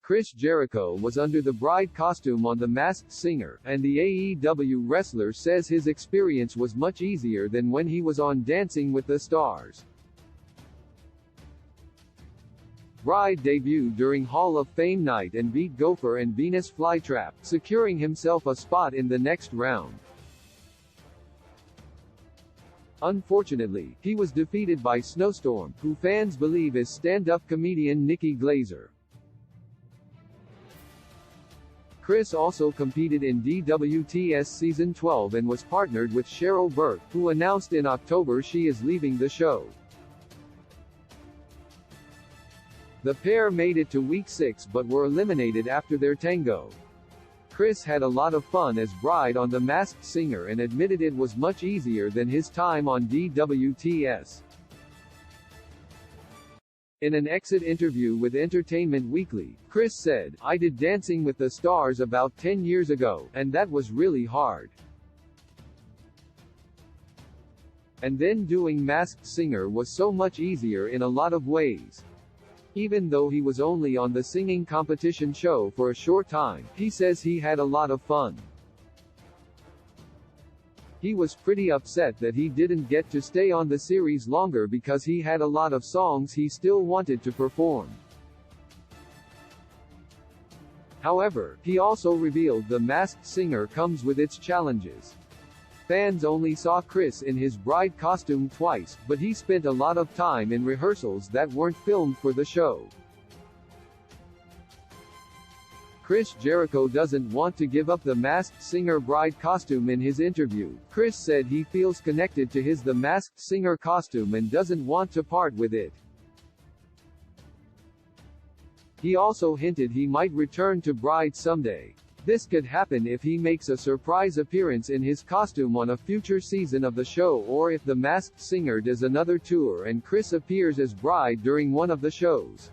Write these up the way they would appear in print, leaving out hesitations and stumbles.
Chris Jericho was under the bride costume on The Masked Singer, and the AEW wrestler says his experience was much easier than when he was on Dancing with the Stars. Bride debuted during Hall of Fame night and beat Gopher and Venus Flytrap, securing himself a spot in the next round. Unfortunately, he was defeated by Snowstorm, who fans believe is stand-up comedian Nikki Glazer. Chris also competed in DWTS Season 12 and was partnered with Cheryl Burke, who announced in October she is leaving the show. The pair made it to Week 6 but were eliminated after their tango. Chris had a lot of fun as Bride on The Masked Singer and admitted it was much easier than his time on DWTS. In an exit interview with Entertainment Weekly, Chris said, "I did Dancing with the Stars about 10 years ago, and that was really hard. And then doing Masked Singer was so much easier in a lot of ways." Even though he was only on the singing competition show for a short time, he says he had a lot of fun. He was pretty upset that he didn't get to stay on the series longer because he had a lot of songs he still wanted to perform. However, he also revealed The Masked Singer comes with its challenges. Fans only saw Chris in his bride costume twice, but he spent a lot of time in rehearsals that weren't filmed for the show. Chris Jericho doesn't want to give up the Masked Singer bride costume in his interview. Chris said he feels connected to his The Masked Singer costume and doesn't want to part with it. He also hinted he might return to Bride someday. This could happen if he makes a surprise appearance in his costume on a future season of the show, or if The Masked Singer does another tour and Chris appears as Bride during one of the shows.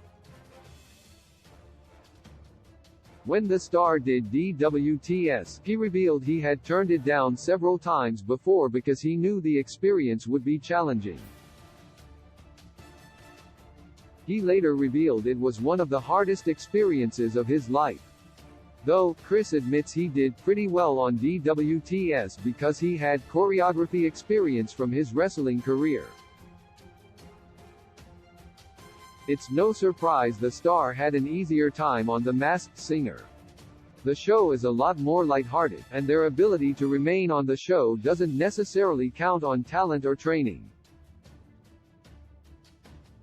When the star did DWTS, he revealed he had turned it down several times before because he knew the experience would be challenging. He later revealed it was one of the hardest experiences of his life. Though, Chris admits he did pretty well on DWTS because he had choreography experience from his wrestling career. It's no surprise the star had an easier time on The Masked Singer. The show is a lot more lighthearted, and their ability to remain on the show doesn't necessarily count on talent or training.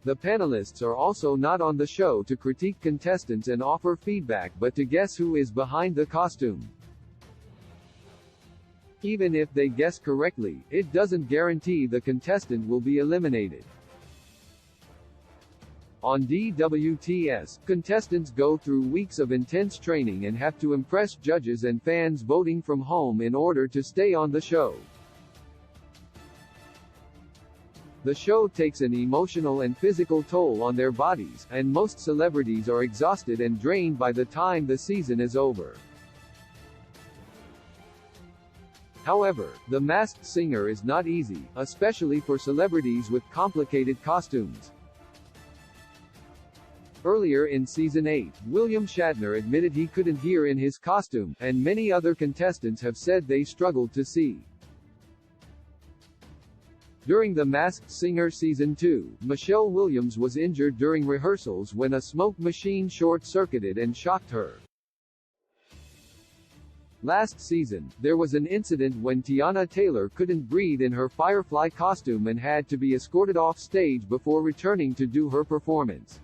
The panelists are also not on the show to critique contestants and offer feedback but to guess who is behind the costume. Even if they guess correctly, it doesn't guarantee the contestant will be eliminated. On DWTS, contestants go through weeks of intense training and have to impress judges and fans voting from home in order to stay on the show. The show takes an emotional and physical toll on their bodies, and most celebrities are exhausted and drained by the time the season is over. However, The Masked Singer is not easy, especially for celebrities with complicated costumes. Earlier in Season 8, William Shatner admitted he couldn't hear in his costume, and many other contestants have said they struggled to see. During The Masked Singer Season 2, Michelle Williams was injured during rehearsals when a smoke machine short-circuited and shocked her. Last season, there was an incident when Tiana Taylor couldn't breathe in her Firefly costume and had to be escorted off stage before returning to do her performance.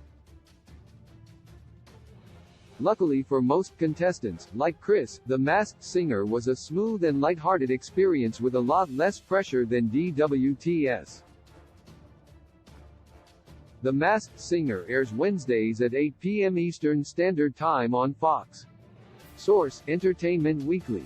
Luckily for most contestants, like Chris, The Masked Singer was a smooth and lighthearted experience with a lot less pressure than DWTS. The Masked Singer airs Wednesdays at 8 p.m. Eastern Standard Time on Fox. Source: Entertainment Weekly.